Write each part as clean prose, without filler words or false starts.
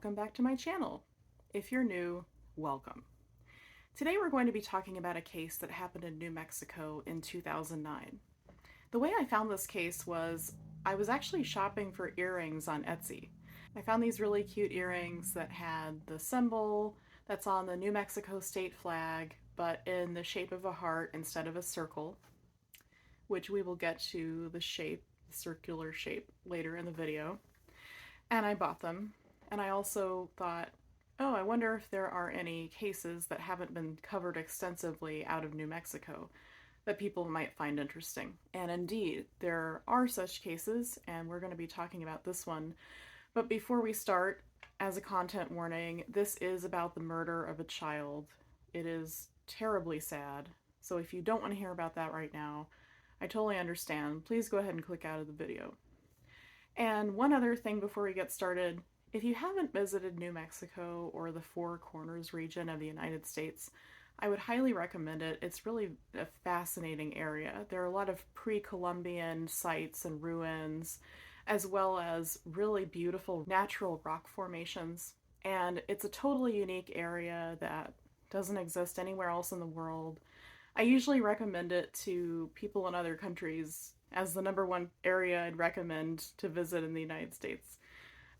welcome back to my channel. If you're new, welcome. Today we're going to be talking about a case that happened in New Mexico in 2009. The way I found this case was I was actually shopping for earrings on Etsy. I found these really cute earrings that had the symbol that's on the New Mexico state flag, but in the shape of a heart instead of a circle, which we will get to the shape, the circular shape, later in the video. And I bought them. And I also thought, oh, I wonder if there are any cases that haven't been covered extensively out of New Mexico that people might find interesting. And indeed, there are such cases, and we're going to be talking about this one. But before we start, as a content warning, this is about the murder of a child. It is terribly sad. So if you don't want to hear about that right now, I totally understand. Please go ahead and click out of the video. And one other thing before we get started, if you haven't visited New Mexico or the Four Corners region of the United States, I would highly recommend it. It's really a fascinating area. There are a lot of pre-Columbian sites and ruins, as well as really beautiful natural rock formations. And it's a totally unique area that doesn't exist anywhere else in the world. I usually recommend it to people in other countries as the number one area I'd recommend to visit in the United States.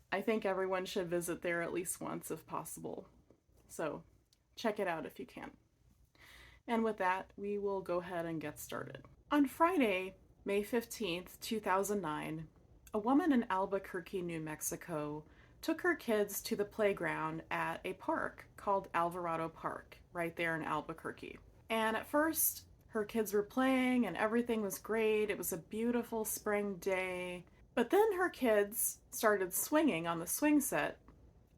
I think everyone should visit there at least once if possible. So check it out if you can. And with that, we will go ahead and get started. On Friday, May 15th, 2009, a woman in Albuquerque, New Mexico, took her kids to the playground at a park called Alvarado Park, right there in Albuquerque. And at first, her kids were playing and everything was great. It was a beautiful spring day. But then her kids started swinging on the swing set.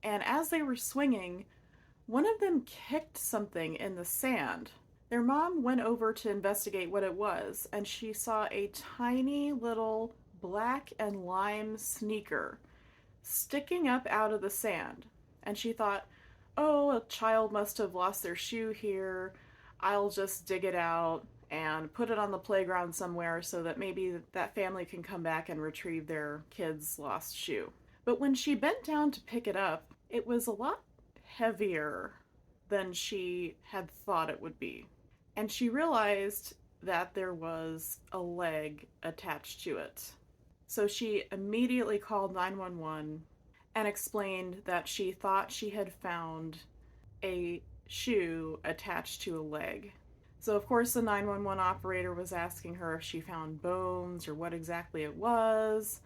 And as they were swinging, one of them kicked something in the sand. Their mom went over to investigate what it was, and she saw a tiny little black and lime sneaker sticking up out of the sand. And she thought, oh, a child must have lost their shoe here. I'll just dig it out and put it on the playground somewhere so that maybe that family can come back and retrieve their kid's lost shoe. But when she bent down to pick it up, it was a lot heavier than she had thought it would be. And she realized that there was a leg attached to it. So she immediately called 911 and explained that she thought she had found a shoe attached to a leg. So of course the 911 operator was asking her if she found bones or what exactly it was,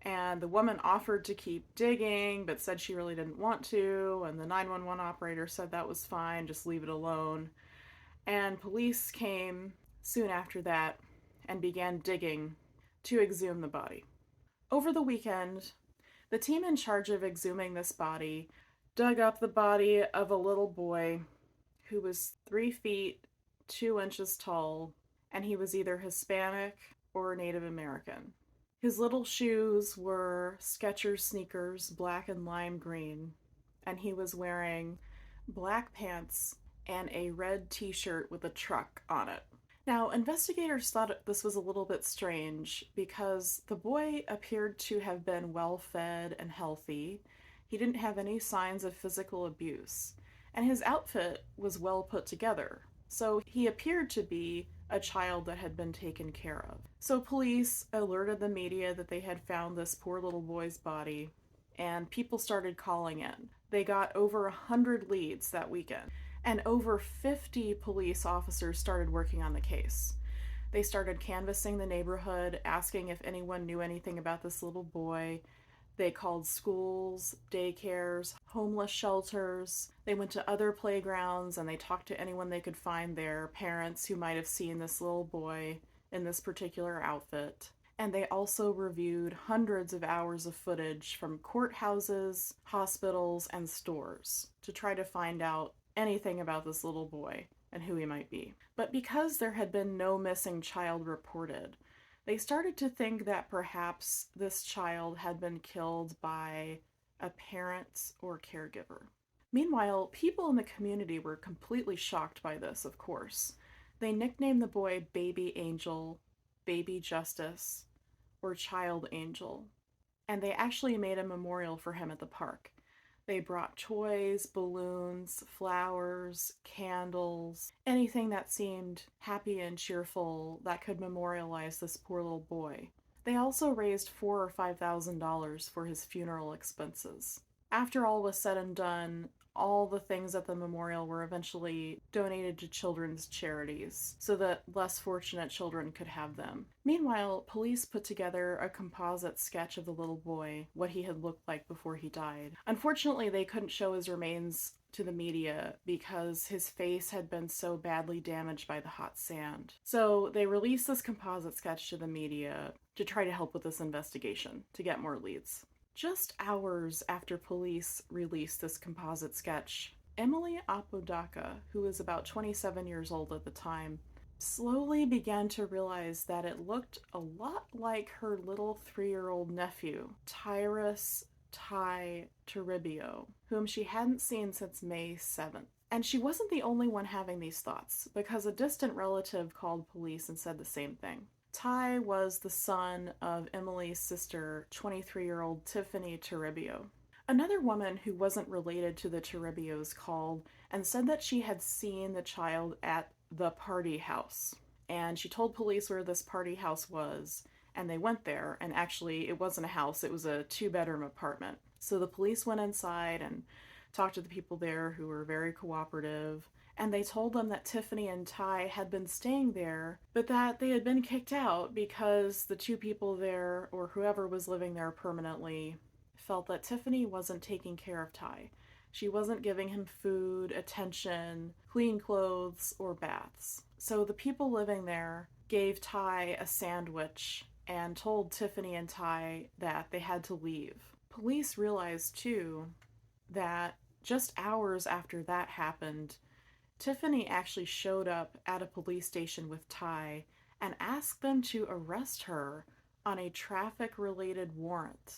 and the woman offered to keep digging but said she really didn't want to, and the 911 operator said that was fine, just leave it alone. And police came soon after that and began digging to exhume the body. Over the weekend, the team in charge of exhuming this body dug up the body of a little boy who was 3 feet 2 inches tall, and he was either Hispanic or Native American. His little shoes were Skechers sneakers, black and lime green, and he was wearing black pants and a red t-shirt with a truck on it. Now, investigators thought this was a little bit strange because the boy appeared to have been well-fed and healthy. He didn't have any signs of physical abuse, and his outfit was well put together. So he appeared to be a child that had been taken care of. So police alerted the media that they had found this poor little boy's body, and people started calling in. They got over 100 leads that weekend, and over 50 police officers started working on the case. They started canvassing the neighborhood, asking if anyone knew anything about this little boy. They called schools, daycares, homeless shelters. They went to other playgrounds and they talked to anyone they could find there, parents who might have seen this little boy in this particular outfit. And they also reviewed hundreds of hours of footage from courthouses, hospitals, and stores to try to find out anything about this little boy and who he might be. But because there had been no missing child reported, they started to think that perhaps this child had been killed by a parent or caregiver. Meanwhile, people in the community were completely shocked by this, of course. They nicknamed the boy Baby Angel, Baby Justice, or Child Angel, and they actually made a memorial for him at the park. They brought toys, balloons, flowers, candles, anything that seemed happy and cheerful that could memorialize this poor little boy. They also raised $4,000 or $5,000 for his funeral expenses. After all was said and done, all the things at the memorial were eventually donated to children's charities so that less fortunate children could have them. Meanwhile, police put together a composite sketch of the little boy, what he had looked like before he died. Unfortunately, they couldn't show his remains to the media because his face had been so badly damaged by the hot sand. So they released this composite sketch to the media to try to help with this investigation, to get more leads. Just hours after police released this composite sketch, Emily Apodaca, who was about 27 years old at the time, slowly began to realize that it looked a lot like her little 3-year-old nephew, Ty Toribio, whom she hadn't seen since May 7th. And she wasn't the only one having these thoughts, because a distant relative called police and said the same thing. Ty was the son of Emily's sister, 23-year-old Tiffany Toribio. Another woman who wasn't related to the Toribios called and said that she had seen the child at the party house. And she told police where this party house was, and they went there, and actually it wasn't a house, it was a 2-bedroom apartment. So the police went inside and talked to the people there who were very cooperative, and they told them that Tiffany and Ty had been staying there, but that they had been kicked out because the 2 people there, or whoever was living there permanently, felt that Tiffany wasn't taking care of Ty. She wasn't giving him food, attention, clean clothes, or baths. So the people living there gave Ty a sandwich and told Tiffany and Ty that they had to leave. Police realized, too, that just hours after that happened, Tiffany actually showed up at a police station with Ty and asked them to arrest her on a traffic-related warrant.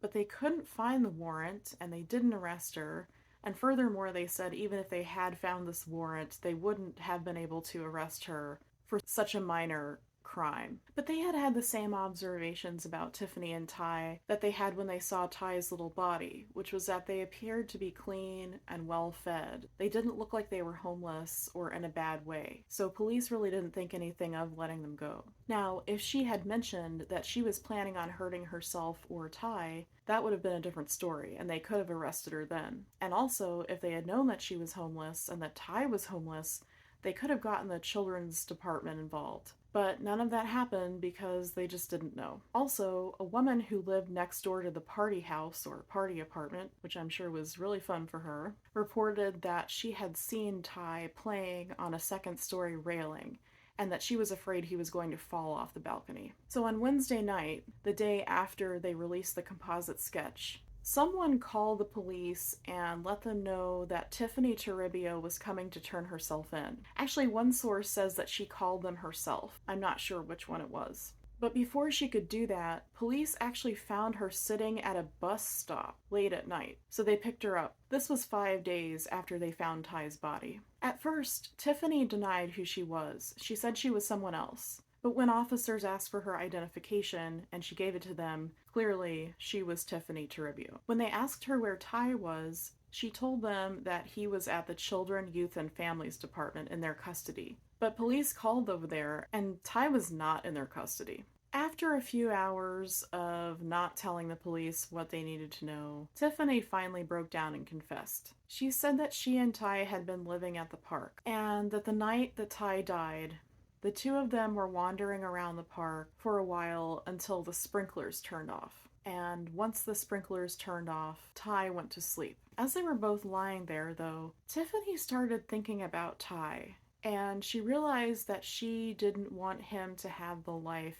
But they couldn't find the warrant, and they didn't arrest her. And furthermore, they said even if they had found this warrant, they wouldn't have been able to arrest her for such a minor crime. But they had had the same observations about Tiffany and Ty that they had when they saw Ty's little body, which was that they appeared to be clean and well fed. They didn't look like they were homeless or in a bad way. So police really didn't think anything of letting them go. Now, if she had mentioned that she was planning on hurting herself or Ty, that would have been a different story, and they could have arrested her then. And also, if they had known that she was homeless and that Ty was homeless, they could have gotten the children's department involved. But none of that happened because they just didn't know. Also, a woman who lived next door to the party house or party apartment, which I'm sure was really fun for her, reported that she had seen Ty playing on a 2nd-story railing and that she was afraid he was going to fall off the balcony. So on Wednesday night, the day after they released the composite sketch, someone called the police and let them know that Tiffany Toribio was coming to turn herself in. Actually, one source says that she called them herself. I'm not sure which one it was. But before she could do that, police actually found her sitting at a bus stop late at night, so they picked her up. This was 5 days after they found Ty's body. At first, Tiffany denied who she was. She said she was someone else. But when officers asked for her identification and she gave it to them, clearly she was Tiffany Toribio. When they asked her where Ty was, she told them that he was at the Children, Youth, and Families Department in their custody. But police called over there, and Ty was not in their custody. After a few hours of not telling the police what they needed to know, Tiffany finally broke down and confessed. She said that she and Ty had been living at the park, and that the night that Ty died, the 2 of them were wandering around the park for a while until the sprinklers turned off. And once the sprinklers turned off, Ty went to sleep. As they were both lying there, though, Tiffany started thinking about Ty, and she realized that she didn't want him to have the life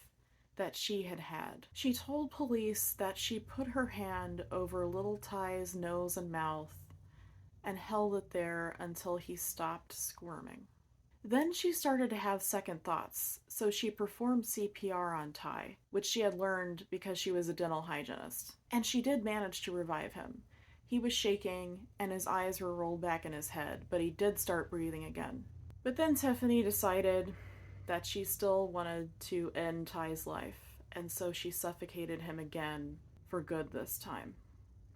that she had had. She told police that she put her hand over little Ty's nose and mouth and held it there until he stopped squirming. Then she started to have second thoughts, so she performed CPR on Ty, which she had learned because she was a dental hygienist. And she did manage to revive him. He was shaking, and his eyes were rolled back in his head, but he did start breathing again. But then Tiffany decided that she still wanted to end Ty's life, and so she suffocated him again for good this time.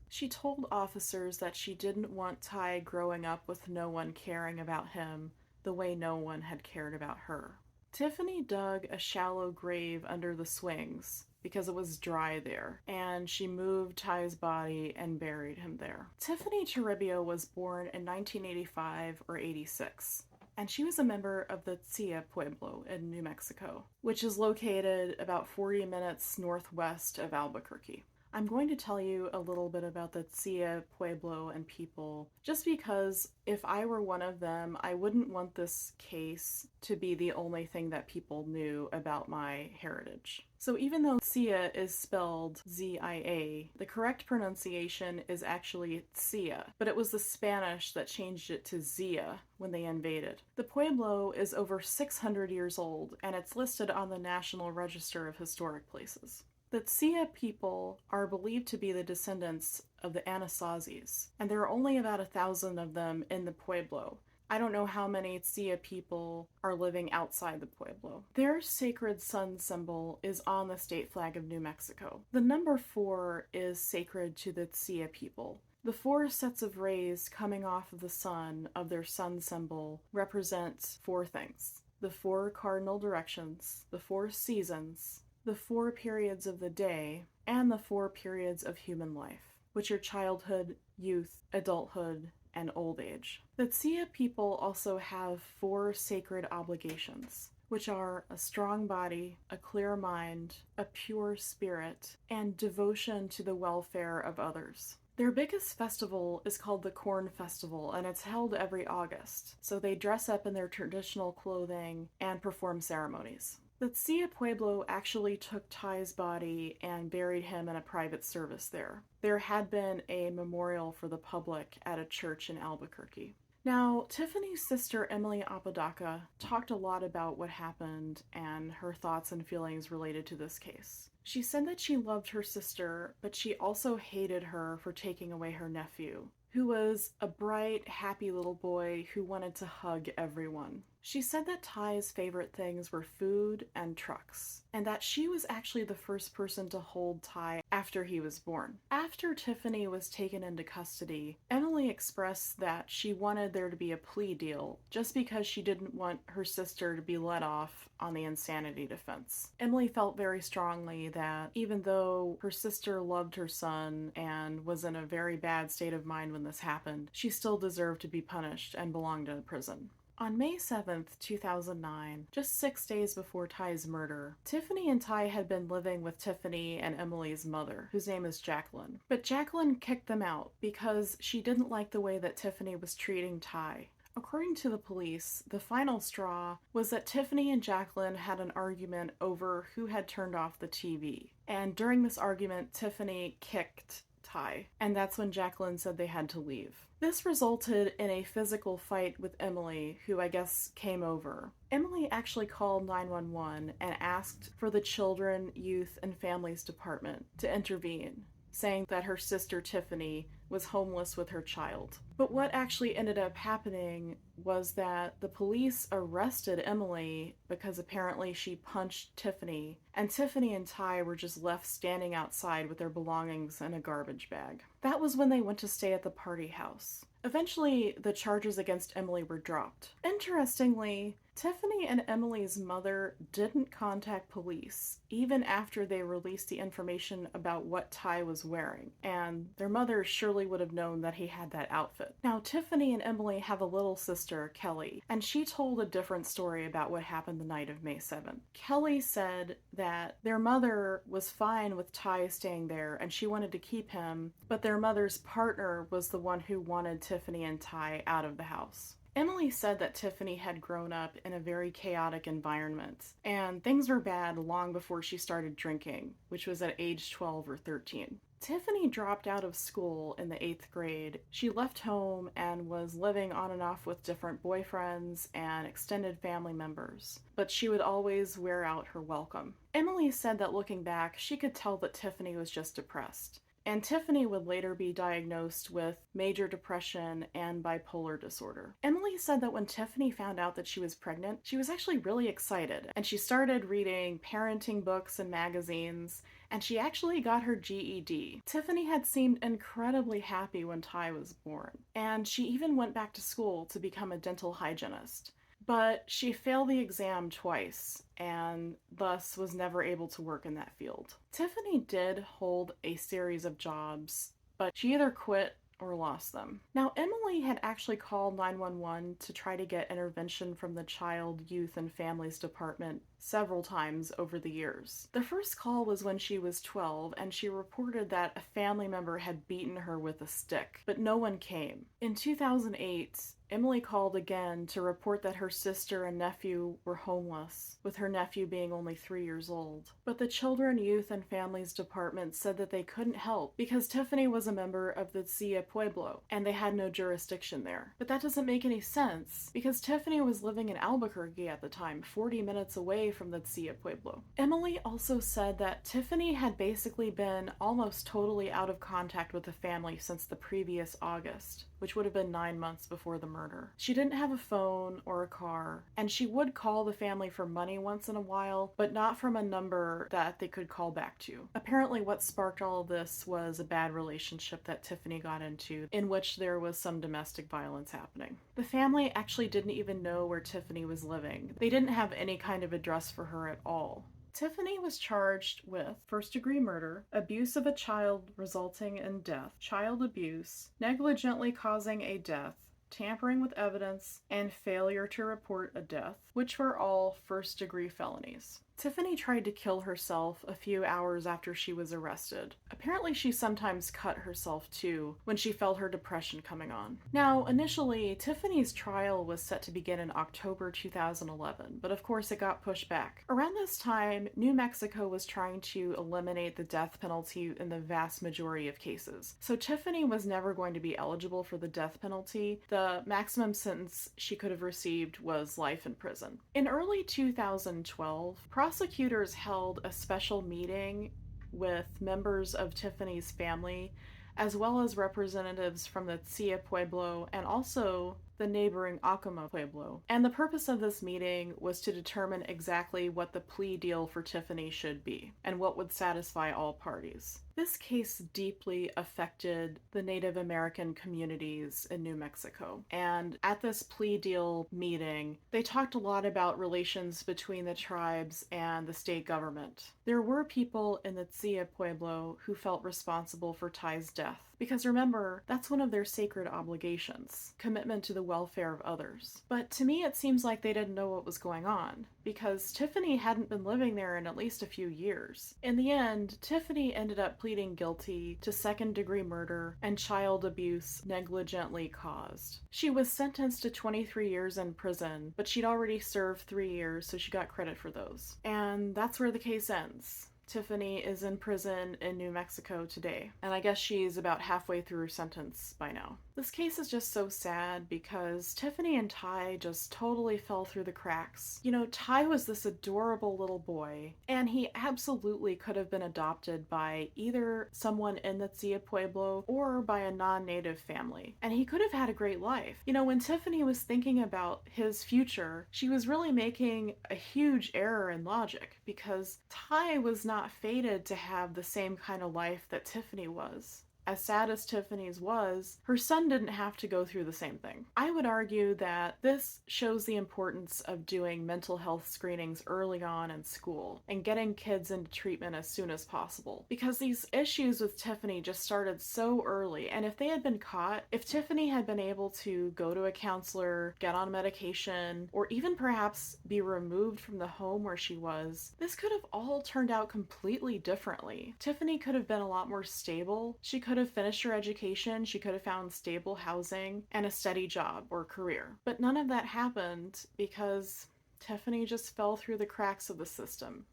She told officers that she didn't want Ty growing up with no one caring about him the way no one had cared about her. Tiffany dug a shallow grave under the swings because it was dry there, and she moved Ty's body and buried him there. Tiffany Toribio was born in 1985 or 86, and she was a member of the Tia Pueblo in New Mexico, which is located about 40 minutes northwest of Albuquerque. I'm going to tell you a little bit about the Tia Pueblo and people, just because if I were one of them, I wouldn't want this case to be the only thing that people knew about my heritage. So even though Tia is spelled Z-I-A, the correct pronunciation is actually Tia, but it was the Spanish that changed it to Zia when they invaded. The Pueblo is over 600 years old, and it's listed on the National Register of Historic Places. The Tia people are believed to be the descendants of the Anasazis, and there are only about 1,000 of them in the Pueblo. I don't know how many Tia people are living outside the Pueblo. Their sacred sun symbol is on the state flag of New Mexico. The number 4 is sacred to the Tia people. The 4 sets of rays coming off of the sun of their sun symbol represent 4 things: the 4 cardinal directions, the 4 seasons, the 4 periods of the day, and the 4 periods of human life, which are childhood, youth, adulthood, and old age. The Tia people also have 4 sacred obligations, which are a strong body, a clear mind, a pure spirit, and devotion to the welfare of others. Their biggest festival is called the Corn Festival, and it's held every August, so they dress up in their traditional clothing and perform ceremonies. The Tia Pueblo actually took Ty's body and buried him in a private service there. There had been a memorial for the public at a church in Albuquerque. Now, Tiffany's sister Emily Apodaca talked a lot about what happened and her thoughts and feelings related to this case. She said that she loved her sister, but she also hated her for taking away her nephew, who was a bright, happy little boy who wanted to hug everyone. She said that Ty's favorite things were food and trucks, and that she was actually the first person to hold Ty after he was born. After Tiffany was taken into custody, Emily expressed that she wanted there to be a plea deal just because she didn't want her sister to be let off on the insanity defense. Emily felt very strongly that even though her sister loved her son and was in a very bad state of mind when this happened, she still deserved to be punished and belonged in a prison. On May 7th, 2009, just 6 days before Ty's murder, Tiffany and Ty had been living with Tiffany and Emily's mother, whose name is Jacqueline. But Jacqueline kicked them out because she didn't like the way that Tiffany was treating Ty. According to the police, the final straw was that Tiffany and Jacqueline had an argument over who had turned off the TV. And during this argument, Tiffany kicked Ty, and that's when Jacqueline said they had to leave. This resulted in a physical fight with Emily, who I guess came over. Emily actually called 911 and asked for the Children, Youth, and Families Department to intervene, saying that her sister Tiffany was homeless with her child. But what actually ended up happening was that the police arrested Emily because apparently she punched Tiffany, and Tiffany and Ty were just left standing outside with their belongings in a garbage bag. That was when they went to stay at the party house. Eventually, the charges against Emily were dropped. Interestingly, Tiffany and Emily's mother didn't contact police, even after they released the information about what Ty was wearing, and their mother surely would have known that he had that outfit. Now, Tiffany and Emily have a little sister, Kelly, and she told a different story about what happened the night of May 7th. Kelly said that their mother was fine with Ty staying there, and she wanted to keep him, but their mother's partner was the one who wanted Tiffany and Ty out of the house. Emily said that Tiffany had grown up in a very chaotic environment, and things were bad long before she started drinking, which was at age 12 or 13. Tiffany dropped out of school in the 8th grade. She left home and was living on and off with different boyfriends and extended family members, but she would always wear out her welcome. Emily said that looking back, she could tell that Tiffany was just depressed. And Tiffany would later be diagnosed with major depression and bipolar disorder. Emily said that when Tiffany found out that she was pregnant, she was actually really excited, and she started reading parenting books and magazines, and she actually got her GED. Tiffany had seemed incredibly happy when Ty was born, and she even went back to school to become a dental hygienist. But she failed the exam twice and thus was never able to work in that field. Tiffany did hold a series of jobs, but she either quit or lost them. Now, Emily had actually called 911 to try to get intervention from the Child, Youth, and Families Department several times over the years. The first call was when she was 12, and she reported that a family member had beaten her with a stick, but no one came. In 2008, Emily called again to report that her sister and nephew were homeless, with her nephew being only 3 years old. But the Children, Youth, and Families Department said that they couldn't help because Tiffany was a member of the Cia Pueblo, and they had no jurisdiction there. But that doesn't make any sense, because Tiffany was living in Albuquerque at the time, 40 minutes away from the Cia Pueblo. Emily also said that Tiffany had basically been almost totally out of contact with the family since the previous August, which would have been 9 months before the murder. She didn't have a phone or a car, and she would call the family for money once in a while, but not from a number that they could call back to. Apparently what sparked all of this was a bad relationship that Tiffany got into, in which there was some domestic violence happening. The family actually didn't even know where Tiffany was living. They didn't have any kind of address for her at all. Tiffany was charged with first-degree murder, abuse of a child resulting in death, child abuse, negligently causing a death, tampering with evidence, and failure to report a death, which were all first-degree felonies. Tiffany tried to kill herself a few hours after she was arrested. Apparently she sometimes cut herself too when she felt her depression coming on. Now, initially, Tiffany's trial was set to begin in October 2011, but of course it got pushed back. Around this time, New Mexico was trying to eliminate the death penalty in the vast majority of cases. So Tiffany was never going to be eligible for the death penalty. The maximum sentence she could have received was life in prison. In early 2012, prosecutors held a special meeting with members of Tiffany's family, as well as representatives from the Cia Pueblo and also the neighboring Acoma Pueblo. And the purpose of this meeting was to determine exactly what the plea deal for Tiffany should be and what would satisfy all parties. This case deeply affected the Native American communities in New Mexico. And at this plea deal meeting, they talked a lot about relations between the tribes and the state government. There were people in the Cia Pueblo who felt responsible for Ty's death. Because remember, that's one of their sacred obligations, commitment to the welfare of others. But to me, it seems like they didn't know what was going on, because Tiffany hadn't been living there in at least a few years. In the end, Tiffany ended up pleading guilty to second-degree murder and child abuse negligently caused. She was sentenced to 23 years in prison, but she'd already served 3 years, so she got credit for those. And that's where the case ends. Tiffany is in prison in New Mexico today, and I guess she's about halfway through her sentence by now. This case is just so sad because Tiffany and Ty just totally fell through the cracks. You know, Ty was this adorable little boy, and he absolutely could have been adopted by either someone in the Cia Pueblo or by a non-native family, and he could have had a great life. You know, when Tiffany was thinking about his future, she was really making a huge error in logic, because Ty was not fated to have the same kind of life that Tiffany was. As sad as Tiffany's was, her son didn't have to go through the same thing. I would argue that this shows the importance of doing mental health screenings early on in school and getting kids into treatment as soon as possible. Because these issues with Tiffany just started so early, and if they had been caught, if Tiffany had been able to go to a counselor, get on medication, or even perhaps be removed from the home where she was, this could have all turned out completely differently. Tiffany could have been a lot more stable. She could have finished her education, she could have found stable housing and a steady job or career. But none of that happened because Tiffany just fell through the cracks of the system.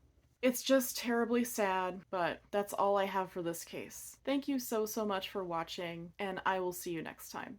It's just terribly sad, but that's all I have for this case. Thank you so much for watching, and I will see you next time.